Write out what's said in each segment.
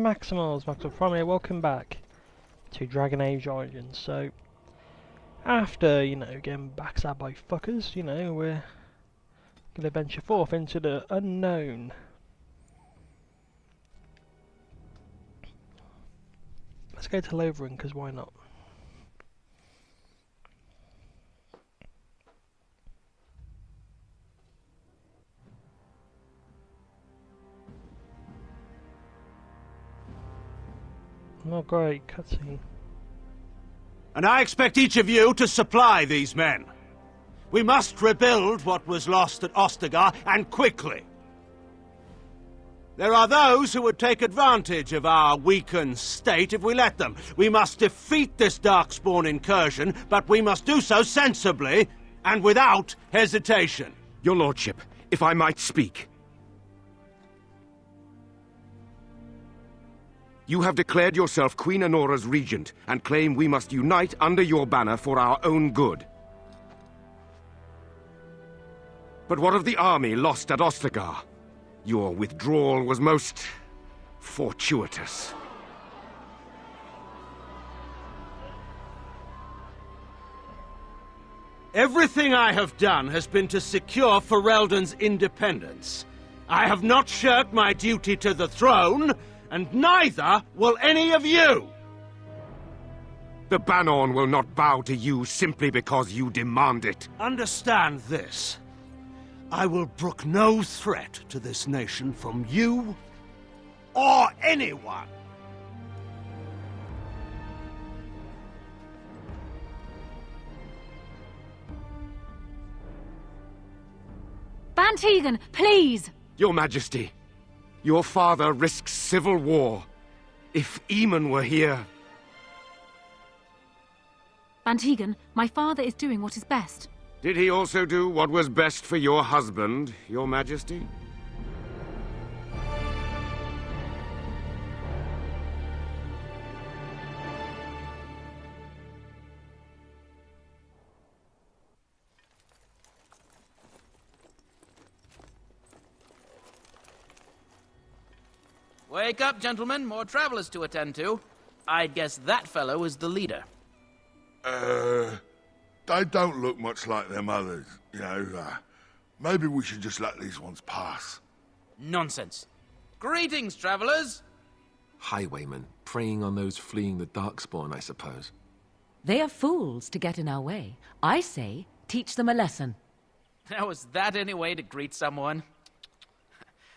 Maximals, Maximal Primal, welcome back to Dragon Age Origins. So, after, getting backstabbed by fuckers, we're gonna venture forth into the unknown. Let's go to Lothringen, because why not? Oh great, cutscene. And I expect each of you to supply these men. We must rebuild what was lost at Ostagar, and quickly. There are those who would take advantage of our weakened state if we let them. We must defeat this Darkspawn incursion, but we must do so sensibly and without hesitation. Your Lordship, if I might speak. You have declared yourself Queen Honora's regent, and claim we must unite under your banner for our own good. But what of the army lost at Ostagar? Your withdrawal was most fortuitous. Everything I have done has been to secure Ferelden's independence. I have not shirked my duty to the throne, and neither will any of you! The Banon will not bow to you simply because you demand it. Understand this. I will brook no threat to this nation from you or anyone. Van Tegan, please! Your Majesty, your father risks civil war. If Eamon were here... Van Tegan, my father is doing what is best. Did he also do what was best for your husband, Your Majesty? Wake up, gentlemen. More travelers to attend to. I'd guess that fellow is the leader. They don't look much like them others, maybe we should just let these ones pass. Nonsense. Greetings, travelers. Highwaymen, preying on those fleeing the Darkspawn, I suppose. They are fools to get in our way. I say, teach them a lesson. Now, is that any way to greet someone?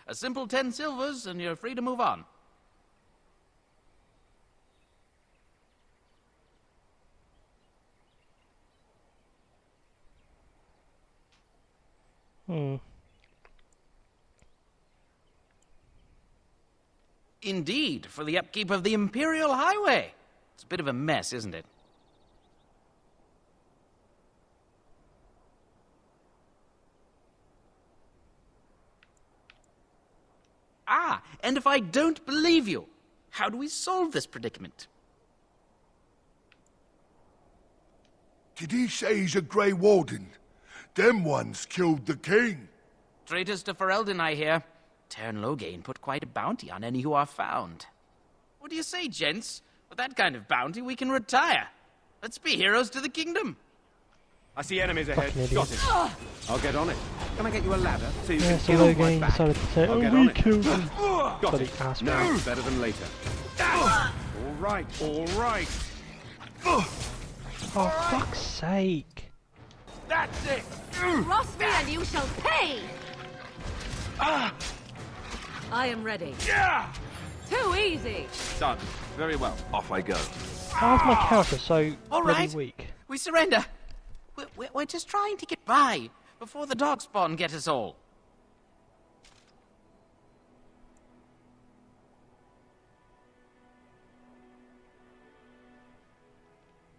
A simple 10 silvers, and you're free to move on. Indeed, for the upkeep of the Imperial Highway. It's a bit of a mess, isn't it? Ah, and if I don't believe you, how do we solve this predicament? Did he say he's a Grey Warden? Them ones killed the king. Traitors to Ferelden, I hear. Tern Loghain put quite a bounty on any who are found. What do you say, gents? With that kind of bounty, we can retire. Let's be heroes to the kingdom. I see enemies ahead. Got it. I'll get on it. Can I get you a ladder so you Yeah, can so get on my Loghain back? decided to say, I'll oh, get we on it. killed him. Got Bloody it. asshole. Now, better than later. All right, all right. Oh, fuck's sake. That's it! Cross me and you shall pay! I am ready. Yeah! Too easy! Done. Very well. Off I go. How's my character so All bloody right. weak? We surrender. We're just trying to get by before the Darkspawn get us all.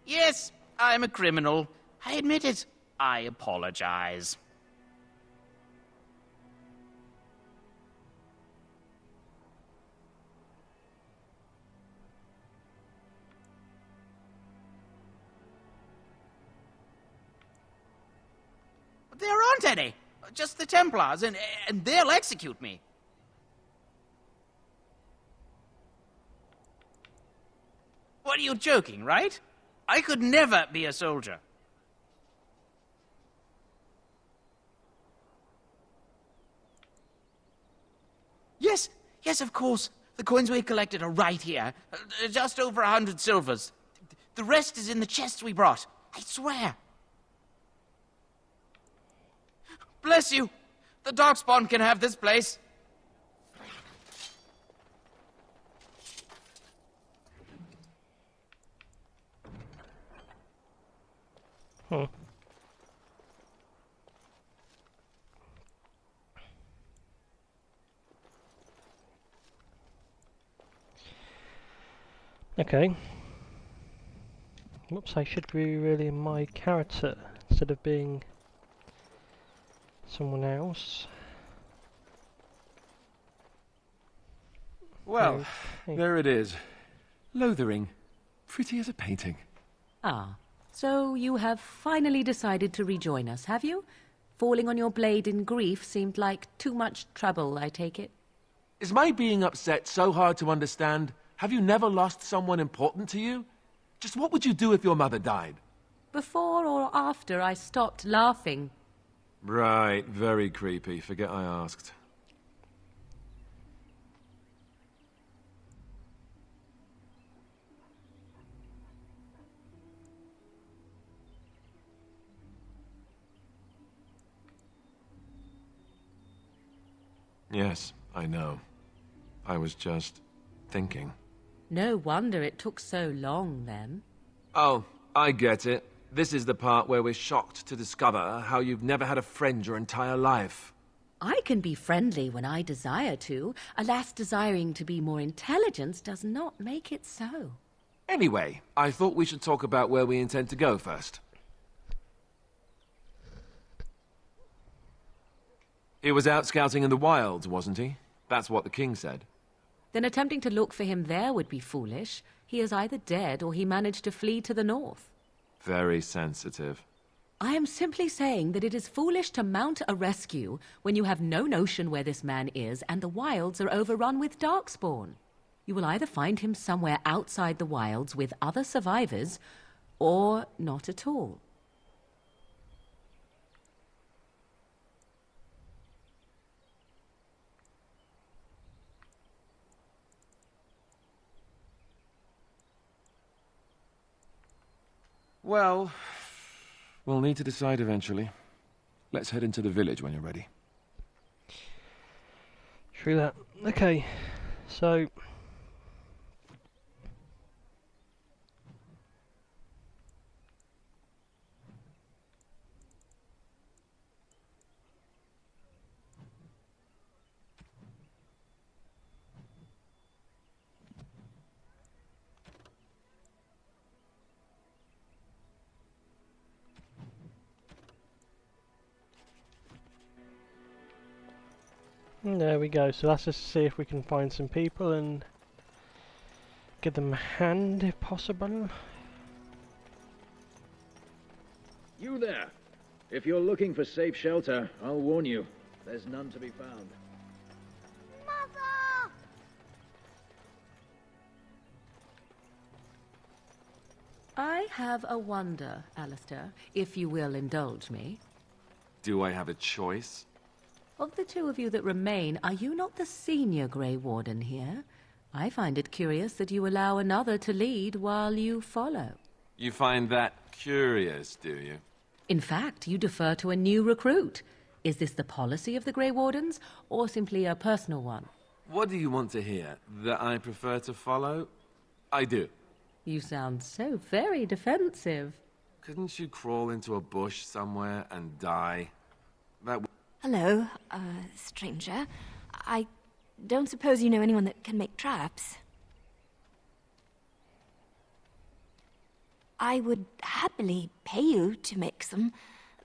Yes, I'm a criminal. I admit it. I apologize. But there aren't any. Just the Templars, and they'll execute me. you joking, right? I could never be a soldier. Yes, yes, of course. The coins we collected are right here. Just over 100 silvers. The rest is in the chests we brought. I swear. Bless you. The Darkspawn can have this place. Hmm. Okay. Whoops, I should be really my character instead of being someone else. Well, Okay. there it is. Lothering. Pretty as a painting. Ah, so you have finally decided to rejoin us, have you? Falling on your blade in grief seemed like too much trouble, I take it. Is my being upset so hard to understand? Have you never lost someone important to you? Just what would you do if your mother died? Before or after I stopped laughing? Right, very creepy. Forget I asked. Yes, I know. I was just thinking. No wonder it took so long, then. Oh, I get it. This is the part where we're shocked to discover how you've never had a friend your entire life. I can be friendly when I desire to. Alas, desiring to be more intelligent does not make it so. Anyway, I thought we should talk about where we intend to go first. He was out scouting in the wilds, wasn't he? That's what the king said. Then attempting to look for him there would be foolish. He is either dead or he managed to flee to the north. Very sensitive. I am simply saying that it is foolish to mount a rescue when you have no notion where this man is and the wilds are overrun with darkspawn. You will either find him somewhere outside the wilds with other survivors, or not at all. Well, we'll need to decide eventually. Let's head into the village when you're ready. True that. Okay, so there we go. So let's just see if we can find some people and give them a hand if possible. You there! If you're looking for safe shelter, I'll warn you, there's none to be found. Mother! I have a wonder, Alistair, if you will indulge me. Do I have a choice? Of the two of you that remain, are you not the senior Grey Warden here? I find it curious that you allow another to lead while you follow. You find that curious, do you? In fact, you defer to a new recruit. Is this the policy of the Grey Wardens, or simply a personal one? What do you want to hear? That I prefer to follow? I do. You sound so very defensive. Couldn't you crawl into a bush somewhere and die? That Hello, stranger. I don't suppose you know anyone that can make traps? I would happily pay you to make some.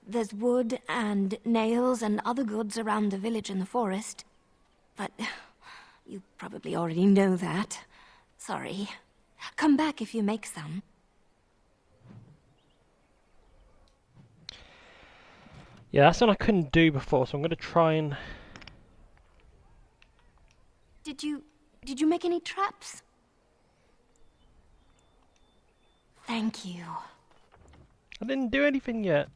There's wood and nails and other goods around the village and the forest. But you probably already know that. Sorry. Come back if you make some. Yeah, that's one I couldn't do before, so I'm going to try and... Did you make any traps? Thank you. I didn't do anything yet.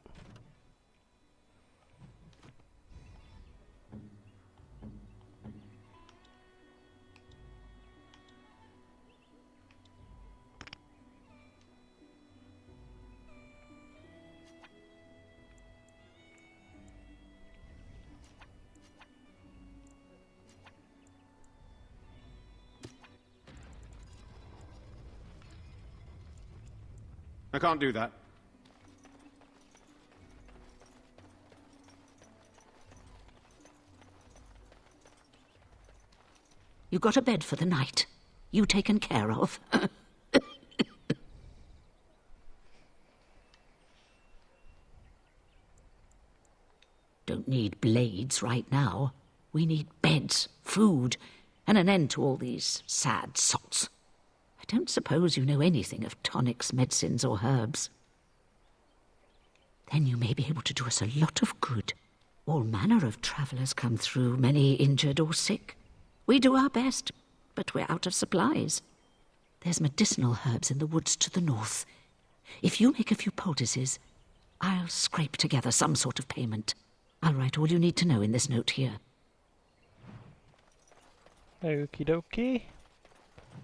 I can't do that. You got a bed for the night. You taken care of. Don't need blades right now. We need beds, food, and an end to all these sad sots. I don't suppose you know anything of tonics, medicines, or herbs. Then you may be able to do us a lot of good. All manner of travellers come through, many injured or sick. We do our best, but we're out of supplies. There's medicinal herbs in the woods to the north. If you make a few poultices, I'll scrape together some sort of payment. I'll write all you need to know in this note here. Okie dokie.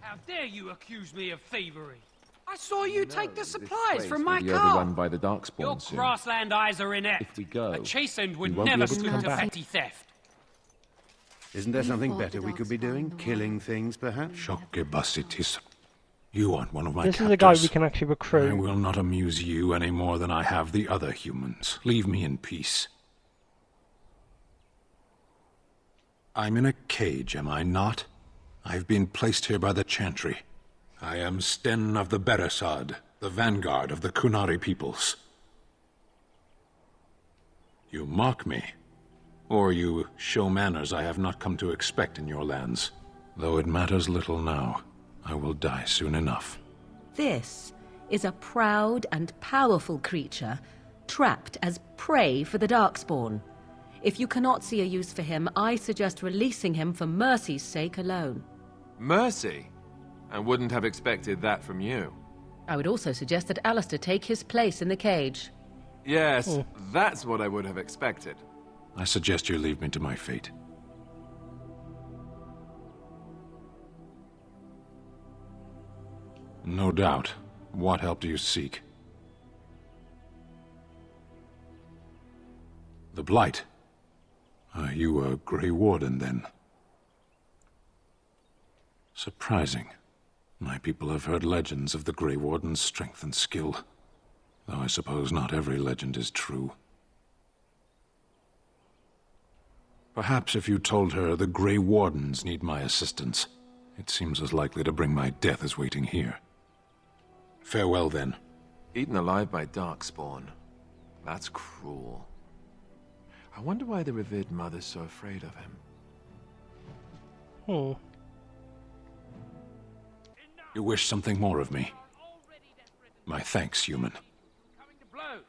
How dare you accuse me of thievery? I saw you take the supplies from my Be car. overrun by the Darkspawn Your soon. grassland eyes are inept. If we go, a chastened would we won't be never able to stoop come to back. petty theft. Isn't there something better we could be doing? Killing things, perhaps? Shokgebasitis. You aren't one of my This captors. is a guy we can actually I recruit. will not amuse you any more than I have the other humans. Leave me in peace. I'm in a cage, am I not? I've been placed here by the Chantry. I am Sten of the Beresad, the vanguard of the Kunari peoples. You mock me, or you show manners I have not come to expect in your lands. Though it matters little now, I will die soon enough. This is a proud and powerful creature, trapped as prey for the Darkspawn. If you cannot see a use for him, I suggest releasing him for mercy's sake alone. Mercy? I wouldn't have expected that from you. I would also suggest that Alistair take his place in the cage. Yes, that's what I would have expected. I suggest you leave me to my fate. No doubt. What help do you seek? The Blight. Are you a Grey Warden, then? Surprising. My people have heard legends of the Grey Warden's strength and skill, though I suppose not every legend is true. Perhaps if you told her the Grey Wardens need my assistance, it seems as likely to bring my death as waiting here. Farewell, then. Eaten alive by Darkspawn. That's cruel. I wonder why the revered mother's so afraid of him. You wish something more of me? My thanks, human. Coming to blows.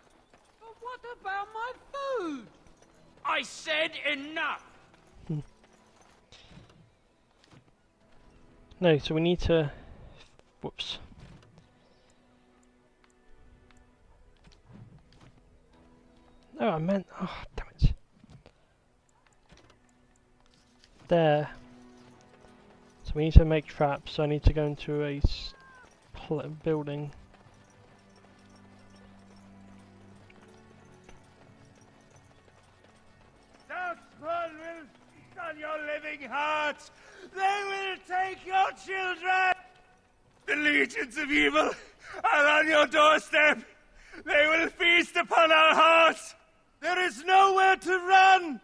But what about my food? I said enough. No, so we need to... Whoops. No, I meant... Oh, damn it. There. So we need to make traps, so I need to go into a building. Darkspawn will feast on your living hearts! They will take your children! The legions of evil are on your doorstep! They will feast upon our hearts! There is nowhere to run!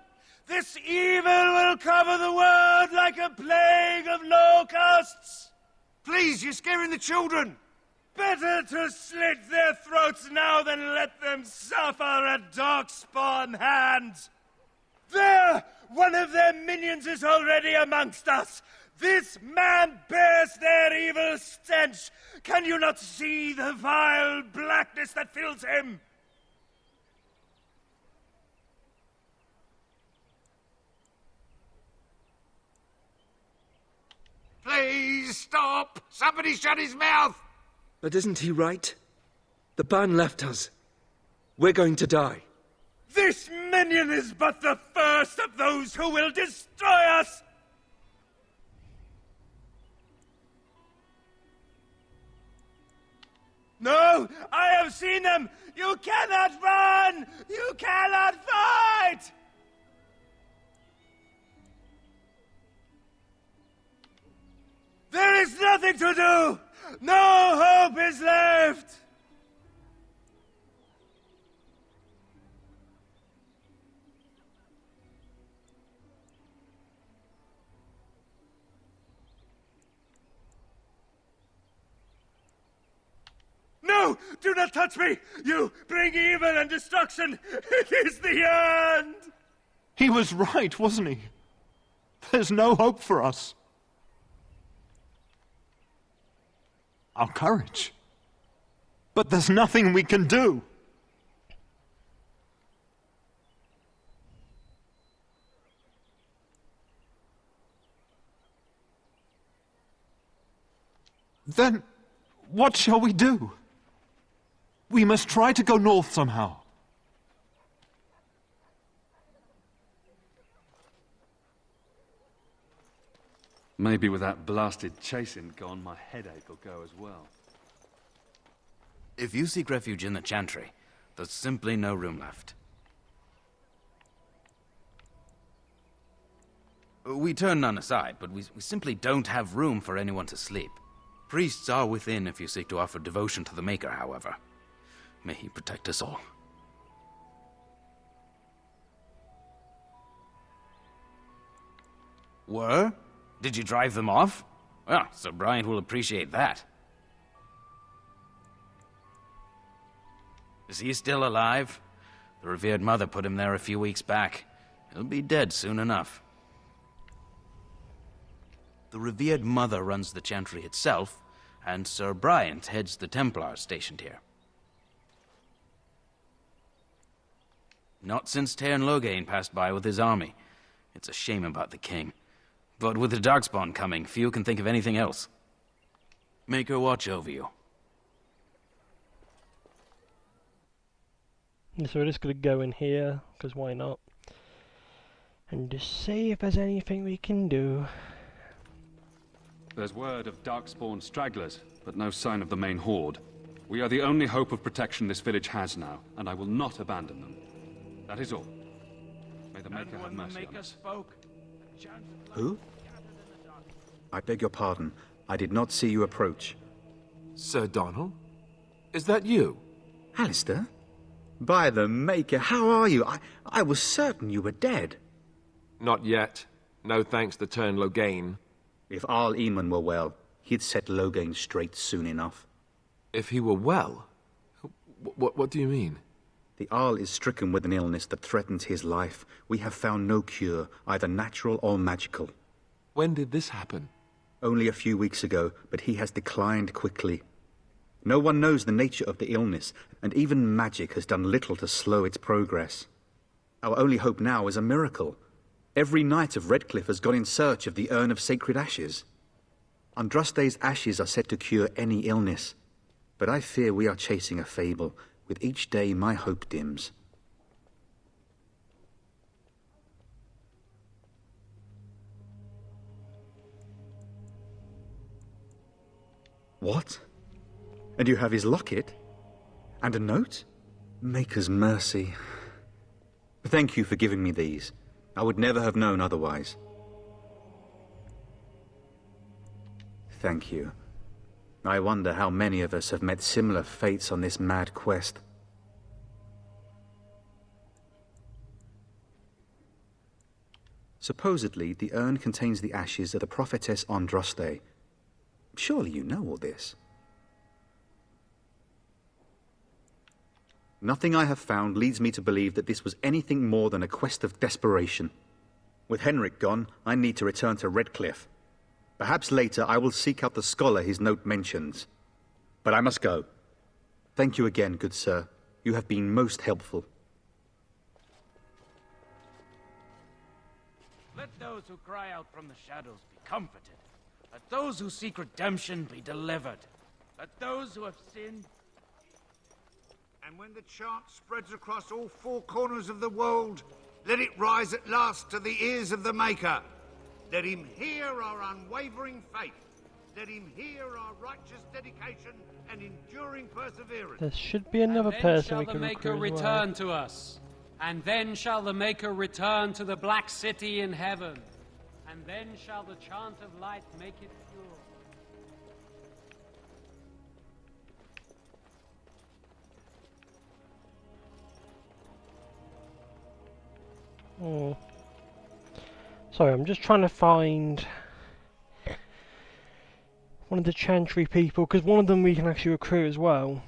This evil will cover the world like a plague of locusts! Please, you're scaring the children! Better to slit their throats now than let them suffer at Darkspawn hands! There! One of their minions is already amongst us! This man bears their evil stench! Can you not see the vile blackness that fills him? Please stop! Somebody shut his mouth! But isn't he right? The ban left us. We're going to die. This minion is but the first of those who will destroy us! No! I have seen them! You cannot run! You cannot fight! There is nothing to do! No hope is left! No! Do not touch me! You bring evil and destruction! It is the end! He was right, wasn't he? There's no hope for us. Our courage. But there's nothing we can do. Then, what shall we do? We must try to go north somehow. Maybe with that blasted chasing gone, my headache will go as well. If you seek refuge in the Chantry, there's simply no room left. We turn none aside, but we simply don't have room for anyone to sleep. Priests are within if you seek to offer devotion to the Maker, however. May he protect us all. Were? Did you drive them off? Well, Sir Brian will appreciate that. Is he still alive? The revered mother put him there a few weeks back. He'll be dead soon enough. The revered mother runs the Chantry itself, and Sir Bryant heads the Templars stationed here. Not since Tairn Loghain passed by with his army. It's a shame about the king. But with the Darkspawn coming, few can think of anything else. Make her watch over you. So we're just going to go in here, because why not? And just see if there's anything we can do. There's word of Darkspawn stragglers, but no sign of the main horde. We are the only hope of protection this village has now, and I will not abandon them. That is all. May the Maker have mercy on us. Who? I beg your pardon. I did not see you approach. Sir Donald? Is that you? Alistair? By the Maker, how are you? I was certain you were dead. Not yet. No thanks to Tairn Loghain. If Arl Eamon were well, he'd set Loghain straight soon enough. If he were well? What do you mean? The Arl is stricken with an illness that threatens his life. We have found no cure, either natural or magical. When did this happen? Only a few weeks ago, but he has declined quickly. No one knows the nature of the illness, and even magic has done little to slow its progress. Our only hope now is a miracle. Every knight of Redcliffe has gone in search of the Urn of Sacred Ashes. Andraste's ashes are said to cure any illness, but I fear we are chasing a fable. With each day, my hope dims. What? And you have his locket? And a note? Maker's mercy. Thank you for giving me these. I would never have known otherwise. Thank you. I wonder how many of us have met similar fates on this mad quest. Supposedly, the urn contains the ashes of the prophetess Andraste. Surely you know all this. Nothing I have found leads me to believe that this was anything more than a quest of desperation. With Henrik gone, I need to return to Redcliffe. Perhaps later I will seek out the scholar his note mentions. But I must go. Thank you again, good sir. You have been most helpful. Let those who cry out from the shadows be comforted. Let those who seek redemption be delivered. Let those who have sinned And when the chant spreads across all four corners of the world, let it rise at last to the ears of the Maker. Let him hear our unwavering faith. Let him hear our righteous dedication and enduring perseverance. There should be another person we Then shall can the Maker recruit as return well. to us. And then shall the Maker return to the Black City in heaven. And then shall the chant of light make it pure. Oh. Sorry, I'm just trying to find one of the Chantry people, because one of them we can actually recruit as well.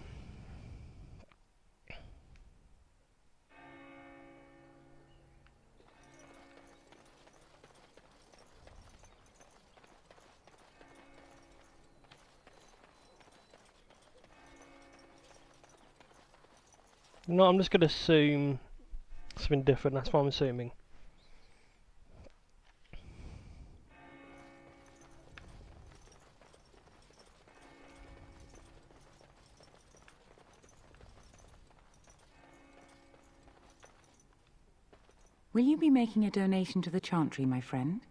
No, I'm just going to assume something different, that's what I'm assuming. Will you be making a donation to the Chantry, my friend?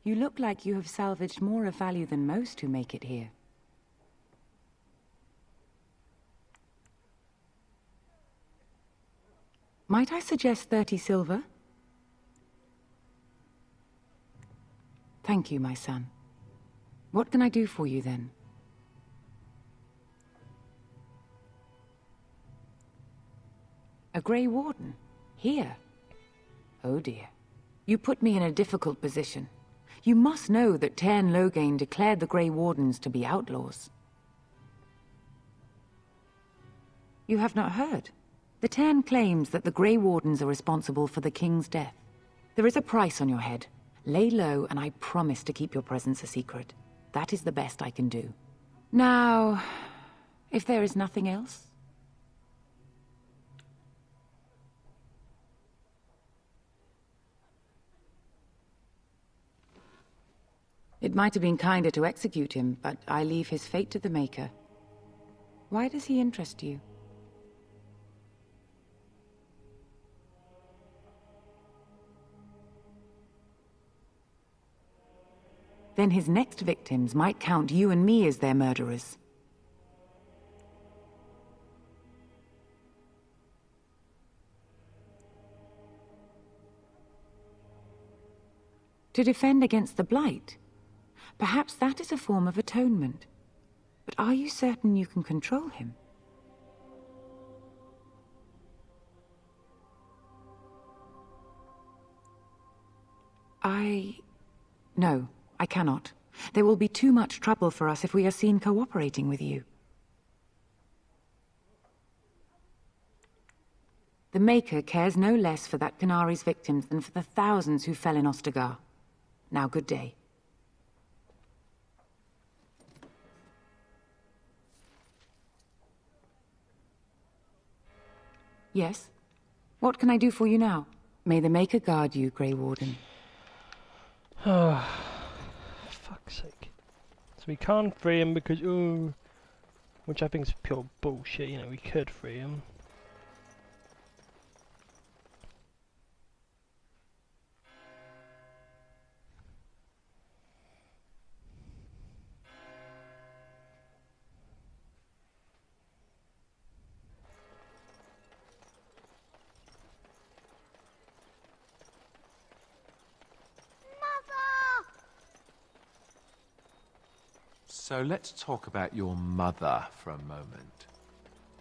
You look like you have salvaged more of value than most who make it here. Might I suggest 30 silver? Thank you, my son. What can I do for you, then? A Grey Warden? Here? Oh dear. You put me in a difficult position. You must know that Tairn Loghain declared the Grey Wardens to be outlaws. You have not heard? The Tairn claims that the Grey Wardens are responsible for the King's death. There is a price on your head. Lay low, and I promise to keep your presence a secret. That is the best I can do. Now, if there is nothing else... It might have been kinder to execute him, but I leave his fate to the Maker. Why does he interest you? Then his next victims might count you and me as their murderers. To defend against the Blight? Perhaps that is a form of atonement. But are you certain you can control him? No, I cannot. There will be too much trouble for us if we are seen cooperating with you. The Maker cares no less for that Qunari's victims than for the thousands who fell in Ostagar. Now, good day. Yes? What can I do for you now? May the Maker guard you, Grey Warden. Oh, fuck's sake. So we can't free him because, ooh, which I think is pure bullshit, you know, we could free him. So let's talk about your mother for a moment.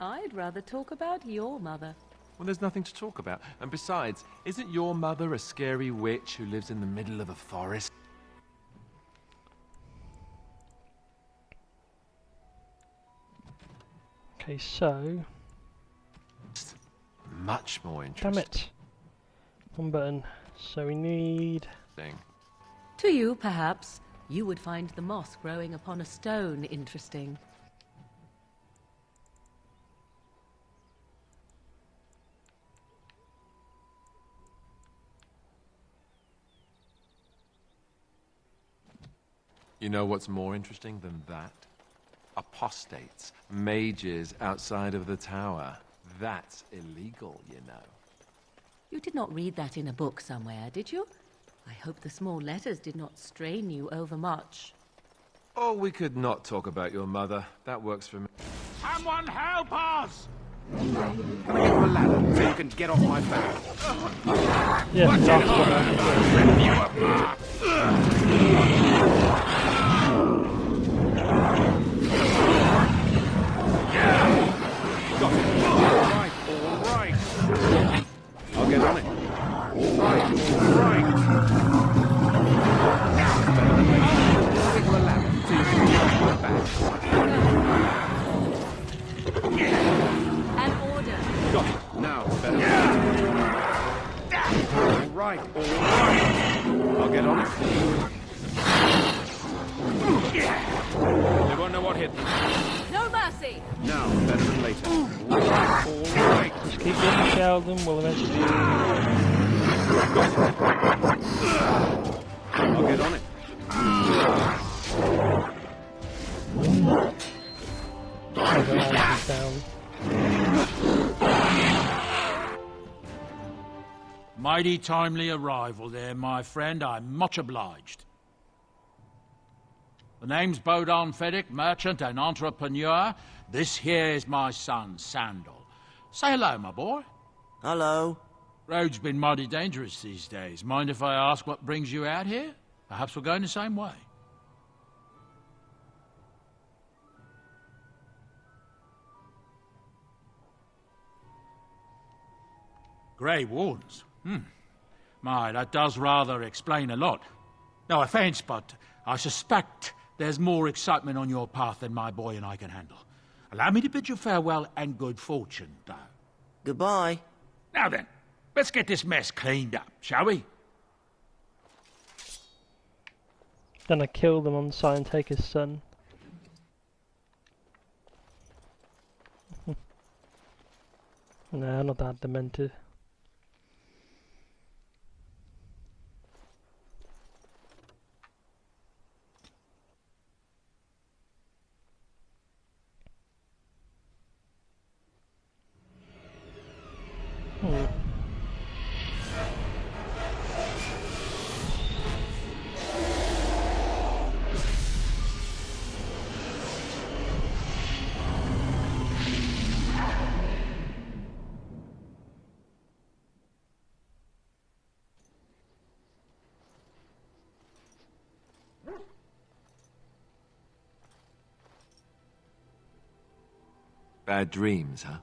I'd rather talk about your mother. Well, there's nothing to talk about. And besides, isn't your mother a scary witch who lives in the middle of a forest? Okay, so... Much more interesting. Damn it. One button. So we need... To you, perhaps. You would find the moss growing upon a stone interesting. You know what's more interesting than that? Apostates, mages outside of the tower. That's illegal, you know. You did not read that in a book somewhere, did you? I hope the small letters did not strain you overmuch. Oh, we could not talk about your mother. That works for me. Someone help us! Can I get you a ladder so you can get off my back? Yeah, Watch it, that's what rip you apart! Got it. All right. I'll get on it. All right. Now, better than later. I'll get you a ladder so you can get off my back. An order. Got it. Now, better than later. All right. I'll get on it. They won't know what hit me. No mercy! Now, better than later. All right. Just keep getting shelled and we'll eventually... I'll get on it. Down. Mighty timely arrival there, my friend. I'm much obliged. The name's Bodon Feddick, merchant and entrepreneur. This here is my son, Sandal. Say hello, my boy. Hello. Road's been mighty dangerous these days. Mind if I ask what brings you out here? Perhaps we're going the same way. Grey Wardens. My, that does rather explain a lot. No offence, but I suspect there's more excitement on your path than my boy and I can handle. Allow me to bid you farewell and good fortune, though. Goodbye. Now then, let's get this mess cleaned up, shall we? Then I kill them on sight and take his son. Nah, not that demented. Bad dreams, huh?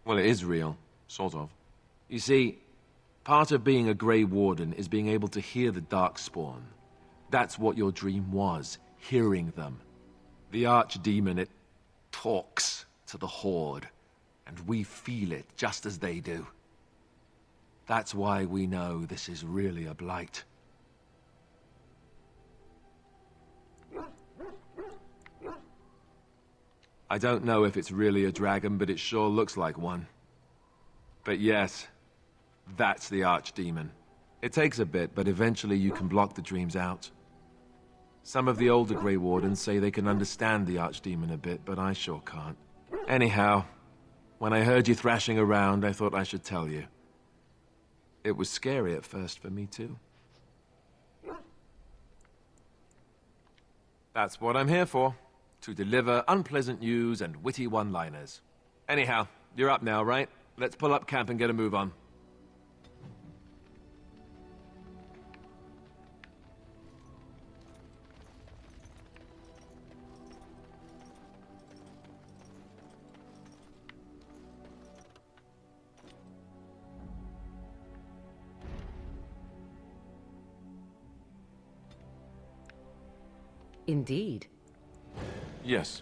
Well, it is real, sort of. You see, part of being a Grey Warden is being able to hear the Darkspawn. That's what your dream was, hearing them. The Archdemon, it talks to the Horde, and we feel it just as they do. That's why we know this is really a blight. I don't know if it's really a dragon, but it sure looks like one. But yes, that's the Archdemon. It takes a bit, but eventually you can block the dreams out. Some of the older Grey Wardens say they can understand the Archdemon a bit, but I sure can't. Anyhow, when I heard you thrashing around, I thought I should tell you. It was scary at first for me, too. That's what I'm here for. To deliver unpleasant news and witty one-liners. Anyhow, you're up now, right? Let's pull up camp and get a move on. Indeed. Yes.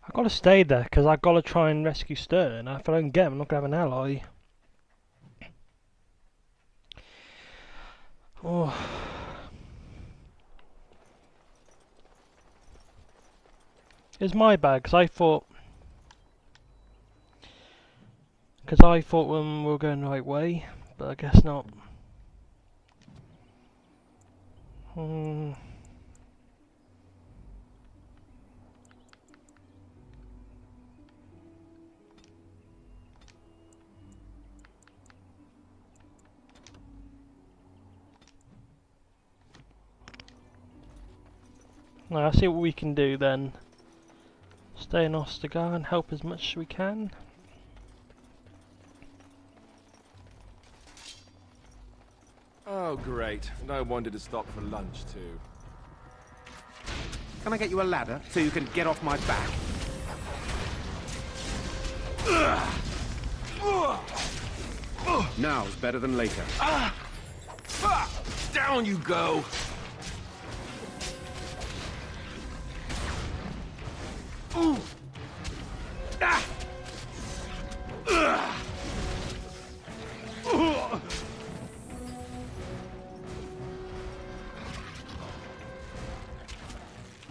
I've got to stay there because I've got to try and rescue Stern. If I don't get him, I'm not going to have an ally. Oh. It's my bad, because I thought we were going the right way, but I guess not. Now, I'll see what we can do then. Stay in Ostagar and help as much as we can. Oh, great. No wonder to stop for lunch, too. Can I get you a ladder so you can get off my back? Now's better than later. Down you go! Ooh. Ah.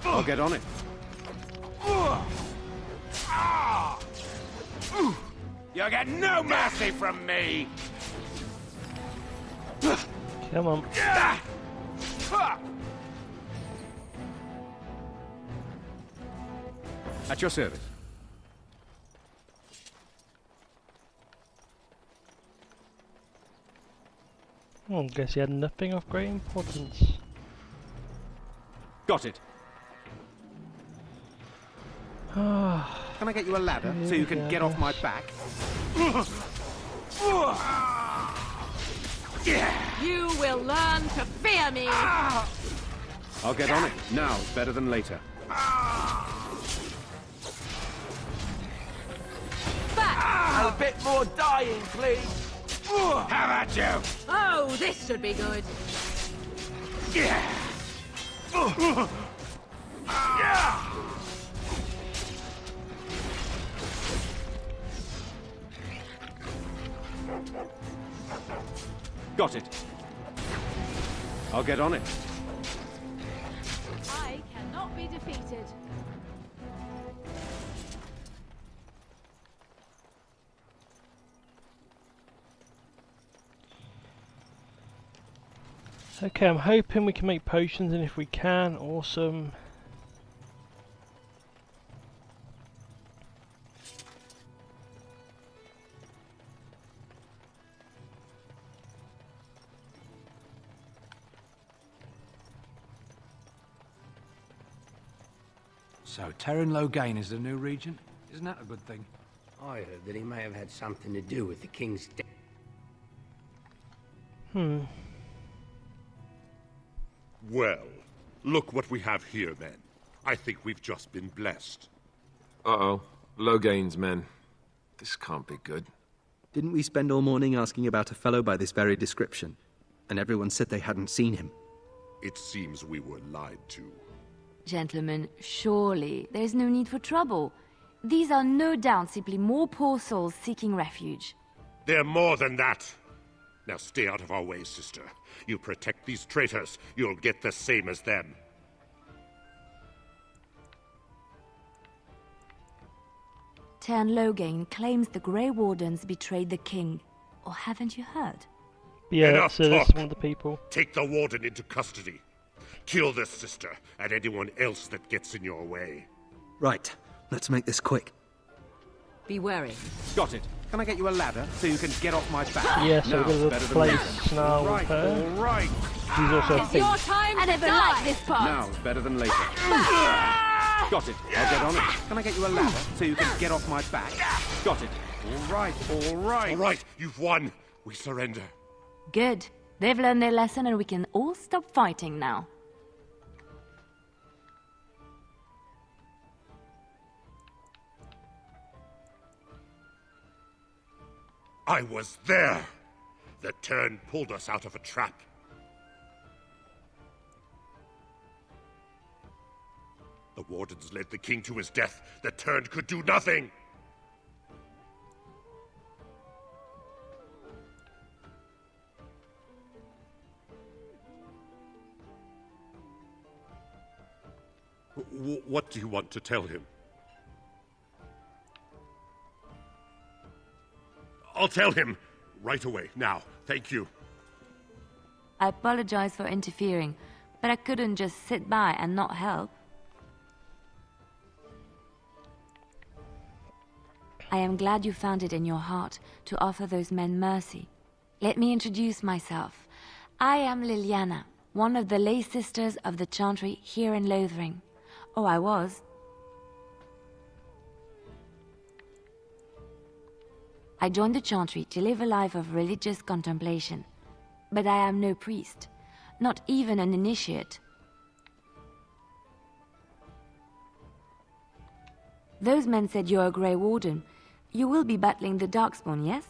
I'll get on it. You get no mercy from me! Come on. At your service. Oh, guess he had nothing of great importance. Got it. Can I get you a ladder so you can get off my back? You will learn to fear me! I'll get on it. Now's better than later. A bit more dying, please. How about you? Oh, this should be good. Got it. I'll get on it. I cannot be defeated. Okay, I'm hoping we can make potions, and if we can, awesome. So, Terran Logain is the new regent? Isn't that a good thing? I heard that he may have had something to do with the king's death. Well, look what we have here, then. I think we've just been blessed. Uh-oh. Logain's men. This can't be good. Didn't we spend all morning asking about a fellow by this very description? And everyone said they hadn't seen him. It seems we were lied to. Gentlemen, surely there's no need for trouble. These are no doubt simply more poor souls seeking refuge. They're more than that. Now stay out of our way, sister. You protect these traitors, you'll get the same as them. Tern Logain claims the Grey Wardens betrayed the king. Or haven't you heard? Yeah, Enough so this talk. is one of the people. Take the warden into custody. Kill this sister and anyone else that gets in your way. Right, let's make this quick. Be wary. Got it. Can I get you a ladder so you can get off my back? Yeah, so Now's we're going better to than later. place now with her. All right. She's also a It's your thief. time I to never die. liked this part. Now's better than later. Got it. I'll get on it. Can I get you a ladder so you can get off my back? Got it. All right, all right. All right, you've won. We surrender. Good. They've learned their lesson and we can all stop fighting now. I was there. The Tern pulled us out of a trap. The wardens led the king to his death. The Tern could do nothing. What do you want to tell him? I'll tell him. Right away, now. Thank you. I apologize for interfering, but I couldn't just sit by and not help. I am glad you found it in your heart to offer those men mercy. Let me introduce myself. I am Liliana, one of the lay sisters of the Chantry here in Lothering. Oh, I was. I joined the Chantry to live a life of religious contemplation. But I am no priest, not even an initiate. Those men said you're a Grey Warden. You will be battling the Darkspawn, yes?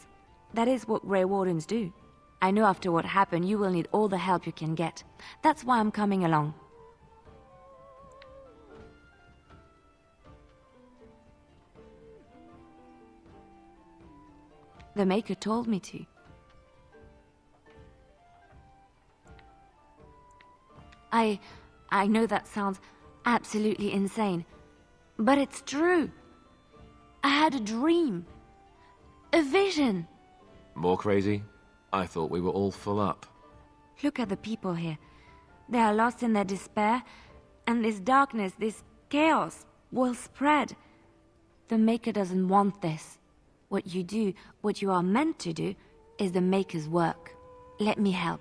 That is what Grey Wardens do. I know after what happened you will need all the help you can get. That's why I'm coming along. The Maker told me to. I know that sounds absolutely insane, but it's true. I had a dream. A vision. More crazy? I thought we were all full up. Look at the people here. They are lost in their despair, and this darkness, this chaos, will spread. The Maker doesn't want this. What you do, what you are meant to do, is the Maker's work. Let me help.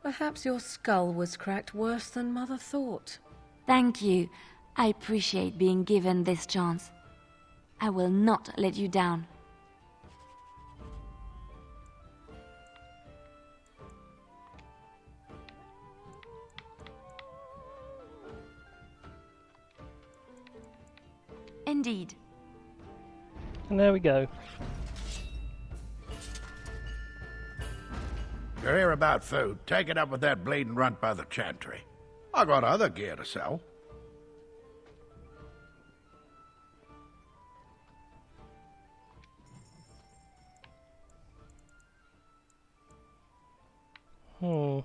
Perhaps your skull was cracked worse than Mother thought. Thank you. I appreciate being given this chance. I will not let you down. Indeed. And there we go. You're here about food. Take it up with that bleeding runt by the Chantry. I got other gear to sell. Hmm.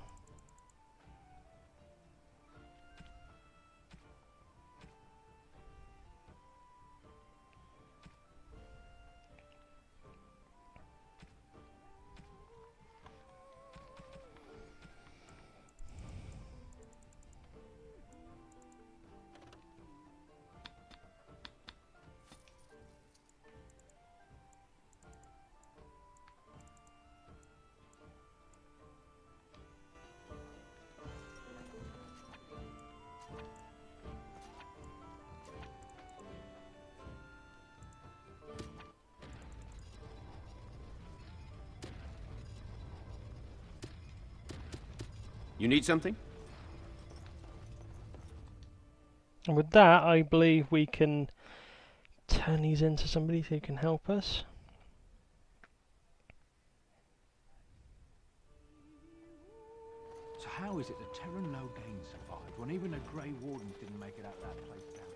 You need something? And with that, I believe we can turn these into somebody who can help us. So how is it that Terran Logain survived when even the Grey Wardens didn't make it out of that place down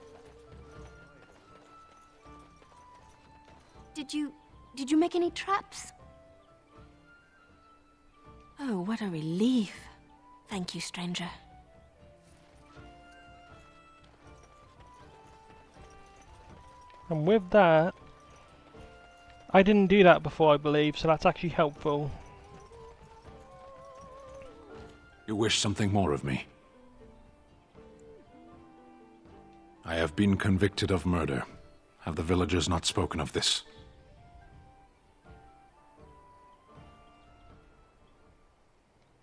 there? Did you make any traps? Oh, what a relief. Thank you, stranger. And with that, I didn't do that before, I believe, so that's actually helpful. You wish something more of me? I have been convicted of murder. Have the villagers not spoken of this?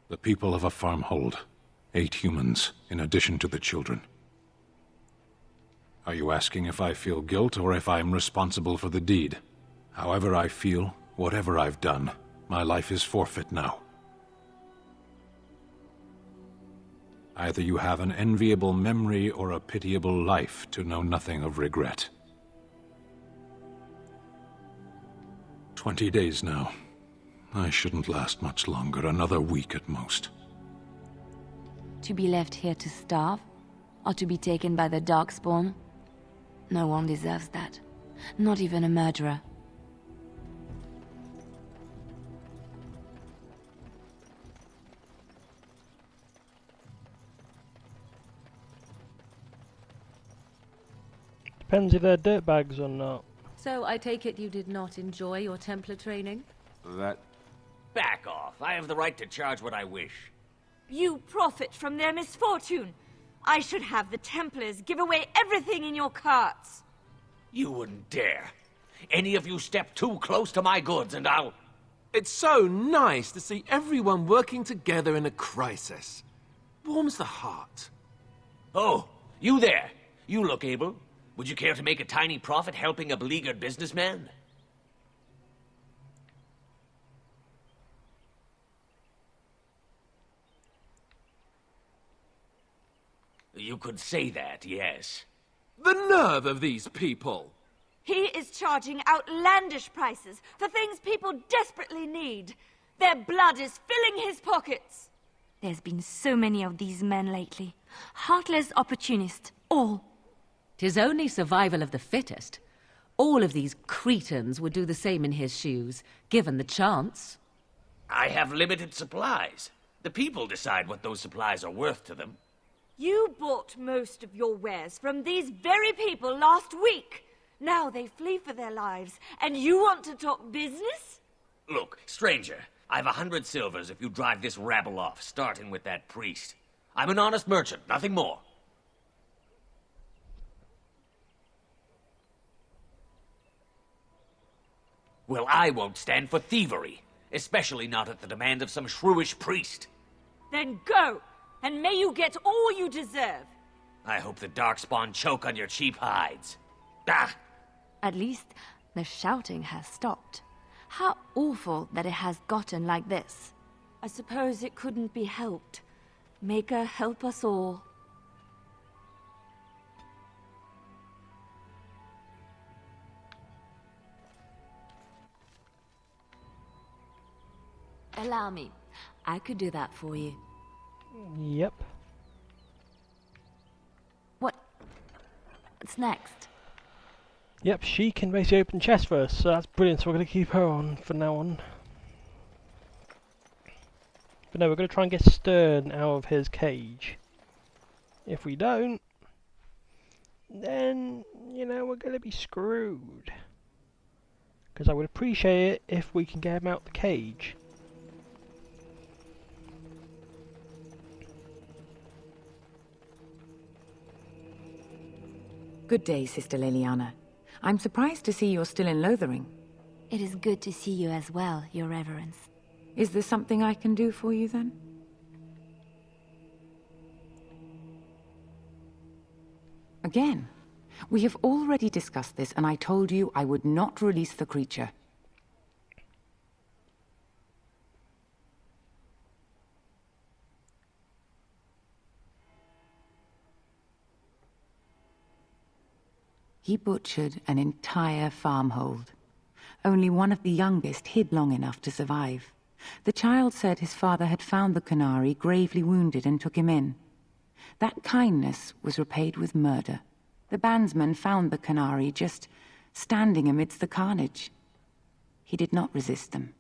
The people of a farm hold 8 humans, in addition to the children. Are you asking if I feel guilt or if I am responsible for the deed? However I feel, whatever I've done, my life is forfeit now. Either you have an enviable memory or a pitiable life to know nothing of regret. 20 days now. I shouldn't last much longer, another week at most. To be left here to starve? Or to be taken by the Darkspawn? No one deserves that. Not even a murderer. Depends if they're dirtbags or not. So I take it you did not enjoy your Templar training? That... Back off. I have the right to charge what I wish. You profit from their misfortune. I should have the Templars give away everything in your carts. You wouldn't dare. Any of you step too close to my goods and I'll... It's so nice to see everyone working together in a crisis. Warms the heart. Oh, you there. You look able. Would you care to make a tiny profit helping a beleaguered businessman? You could say that, yes. The nerve of these people! He is charging outlandish prices for things people desperately need. Their blood is filling his pockets. There's been so many of these men lately. Heartless opportunists, all. 'Tis only survival of the fittest. All of these cretins would do the same in his shoes, given the chance. I have limited supplies. The people decide what those supplies are worth to them. You bought most of your wares from these very people last week. Now they flee for their lives, and you want to talk business? Look, stranger, I've 100 silvers if you drive this rabble off, starting with that priest. I'm an honest merchant, nothing more. Well, I won't stand for thievery, especially not at the demand of some shrewish priest. Then go, and may you get all you deserve. I hope the Darkspawn choke on your cheap hides. Ah! At least the shouting has stopped. How awful that it has gotten like this. I suppose it couldn't be helped. Maker, help us all. Allow me. I could do that for you. Yep. What's next? Yep, she can basically open chests for us, so that's brilliant, so we're going to keep her on from now on. But no, we're going to try and get Stern out of his cage. If we don't, then, you know, we're going to be screwed. Because I would appreciate it if we can get him out the cage. Good day, Sister Leliana. I'm surprised to see you're still in Lothering. It is good to see you as well, Your Reverence. Is there something I can do for you, then? Again, we have already discussed this, and I told you I would not release the creature. He butchered an entire farmhold. Only one of the youngest hid long enough to survive. The child said his father had found the Canary gravely wounded and took him in. That kindness was repaid with murder. The bandsman found the Canary just standing amidst the carnage. He did not resist them.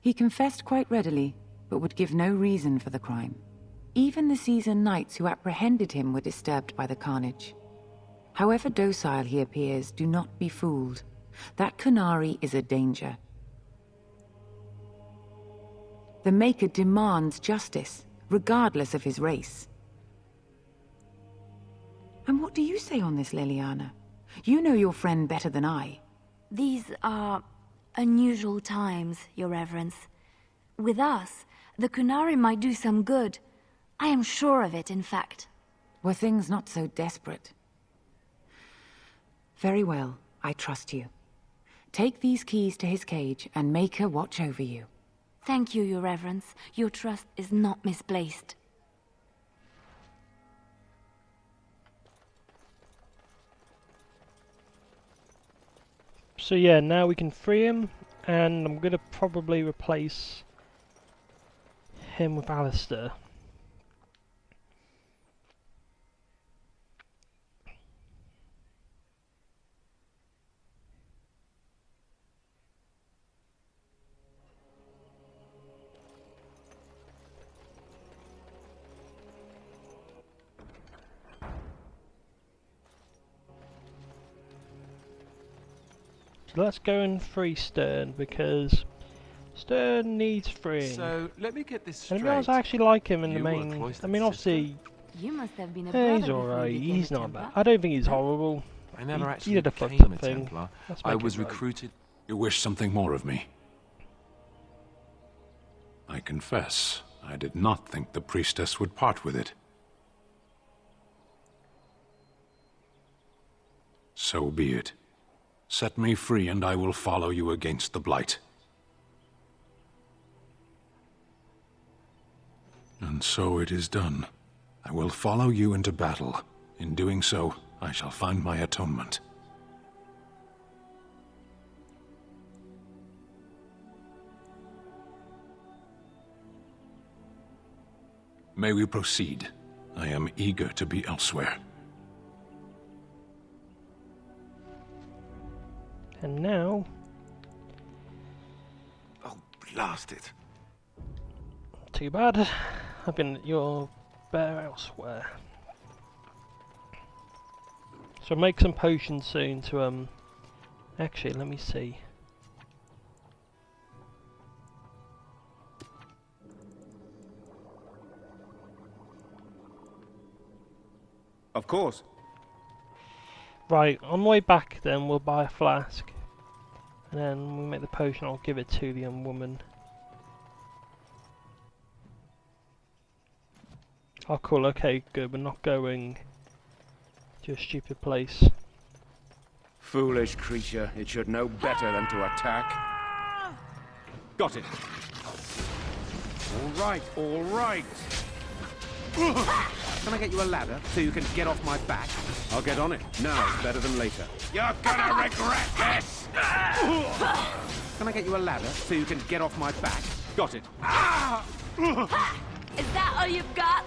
He confessed quite readily, but would give no reason for the crime. Even the seasoned knights who apprehended him were disturbed by the carnage. However docile he appears, do not be fooled. That Canary is a danger. The Maker demands justice, regardless of his race. And what do you say on this, Leliana? You know your friend better than I. These are unusual times, Your Reverence. With us, the Canary might do some good. I am sure of it, in fact. Were things not so desperate? Very well, I trust you. Take these keys to his cage and make her watch over you. Thank you, Your Reverence. Your trust is not misplaced. So yeah, now we can free him, and I'm going to probably replace him with Alistair. So let's go and free Stern, because Stern needs freeing. So, let me get this And straight. to be honest, I actually like him in the You were a main. I cloistered mean, obviously, You must have been a he's brother before alright. you became He's a not Templar. bad. I don't think he's horrible. I never he actually did a fucked became up a thing. Templar. Let's I make was it right. recruited. You wish something more of me? I confess, I did not think the priestess would part with it. So be it. Set me free and I will follow you against the Blight. And so it is done. I will follow you into battle. In doing so, I shall find my atonement. May we proceed? I am eager to be elsewhere. And now, Oh, blast it. too bad. You're better elsewhere. So make some potions soon to Actually, let me see. Of course. Right, on the way back then we'll buy a flask. And then when we make the potion, I'll give it to the young woman. Oh cool, okay, good, we're not going to a stupid place. Foolish creature, it should know better than to attack. Got it. All right, all right. Can I get you a ladder so you can get off my back? I'll get on it. Now is better than later. You're gonna regret this! Can I get you a ladder so you can get off my back? Got it. Is that all you've got?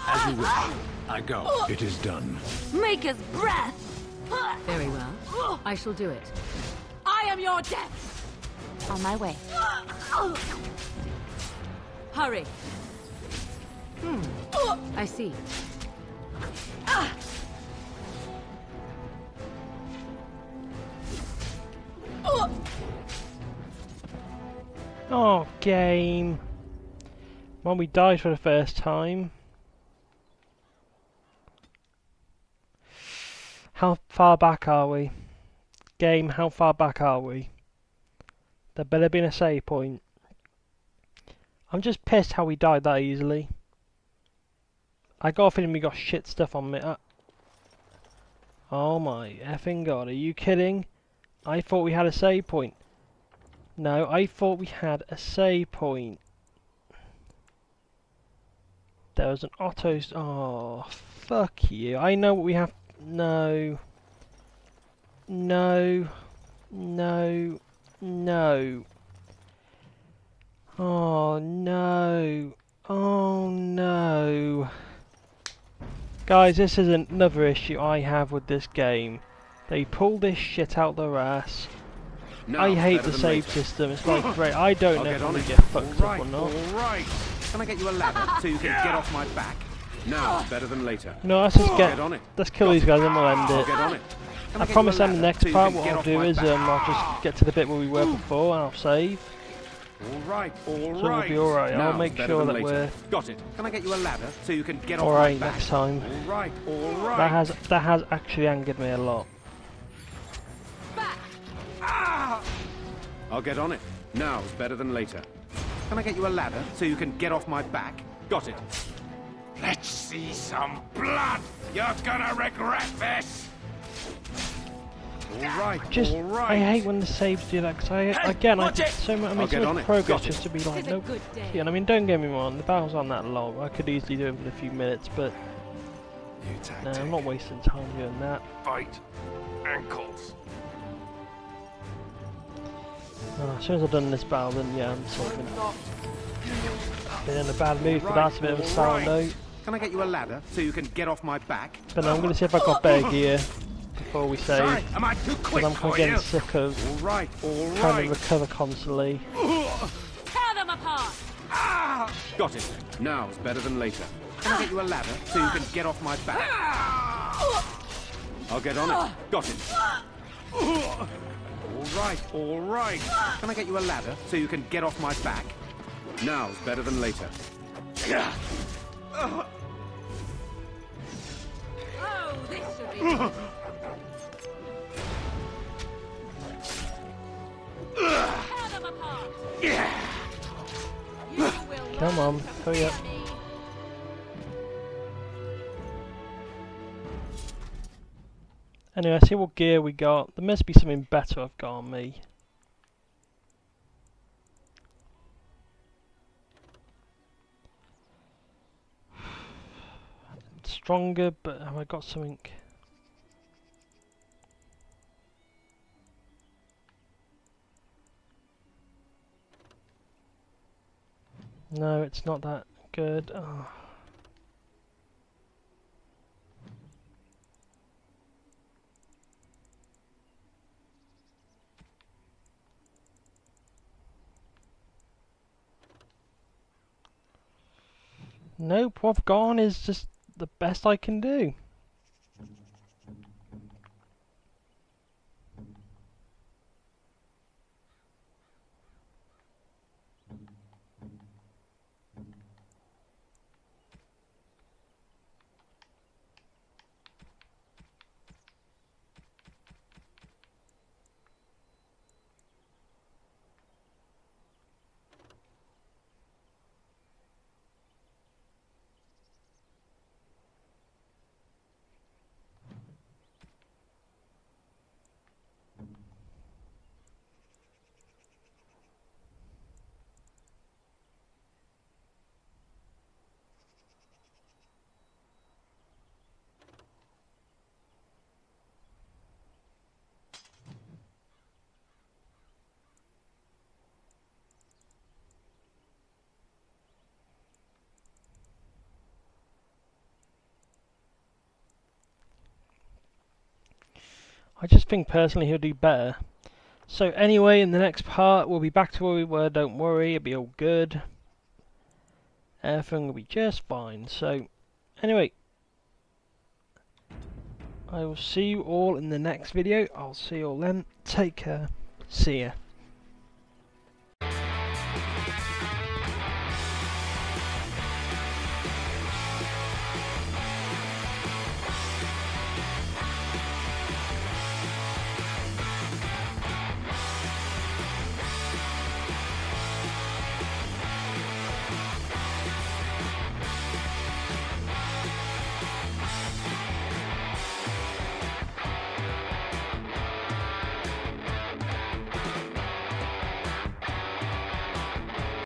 As you wish. I go. It is done. Maker's breath! Very well. I shall do it. I am your death! On my way. Hurry. I see. Oh, game. When we died for the first time. How far back are we? Game, how far back are we? There better be a save point. I'm just pissed how we died that easily. I got a feeling we got shit stuff on me. Oh my effing god, are you kidding? I thought we had a save point. No, I thought we had a save point. There was an auto... Oh, fuck you. I know what we have... No. No. No. No. Oh, no. Oh, no. Guys, this is another issue I have with this game. They pull this shit out their ass. I hate the save system. It's like, great, I don't know if I'm gonna get fucked up or not. Alright. Can I get you a ladder so you can get off my back? Now is better than later. No, let's just let's kill these guys and we'll end it. Get on it. I promise on the next part what I'll do is I'll just get to the bit where we were before and I'll save. Alright, alright. So we'll be alright. I'll make sure that we're Got it. Can I get you a ladder so you can get off my alright back? next time. Alright, alright. That has actually angered me a lot. I'll get on it. Now is better than later. Can I get you a ladder so you can get off my back? Got it. Let's see some blood. You're gonna regret this. Alright, Just, alright. I hate when the saves do that, because I did so much, so much progress just to be like, nope. Yeah, and I mean, don't get me wrong, the battle's on that long, I could easily do it in a few minutes, but no, I'm not wasting time doing that. Bite ankles. As soon as I've done this battle, then yeah, I'm sort of been in a bad mood, but that's a bit of a sour note. Can I get you a ladder so you can get off my back? But no, I'm going to see if I got better gear before we save. Sorry, am I too quick I'm for getting you? sick of Alright, trying to recover constantly. Tear them apart! Got it. Now is better than later. Can I get you a ladder so you can get off my back? I'll get on it. Got it. All right, all right. Can I get you a ladder so you can get off my back? Now's better than later. Oh, this should be good. Tear them apart. You will Come on, hurry up. Anyway, see what gear we got. There must be something better I've got on me. Stronger, but have I got something? No, it's not that good. Oh. Nope, what I've gone is just the best I can do. I just think personally he'll do better. So anyway, in the next part we'll be back to where we were, don't worry, it'll be all good. Everything will be just fine. So anyway, I will see you all in the next video. I'll see you all then. Take care. See ya.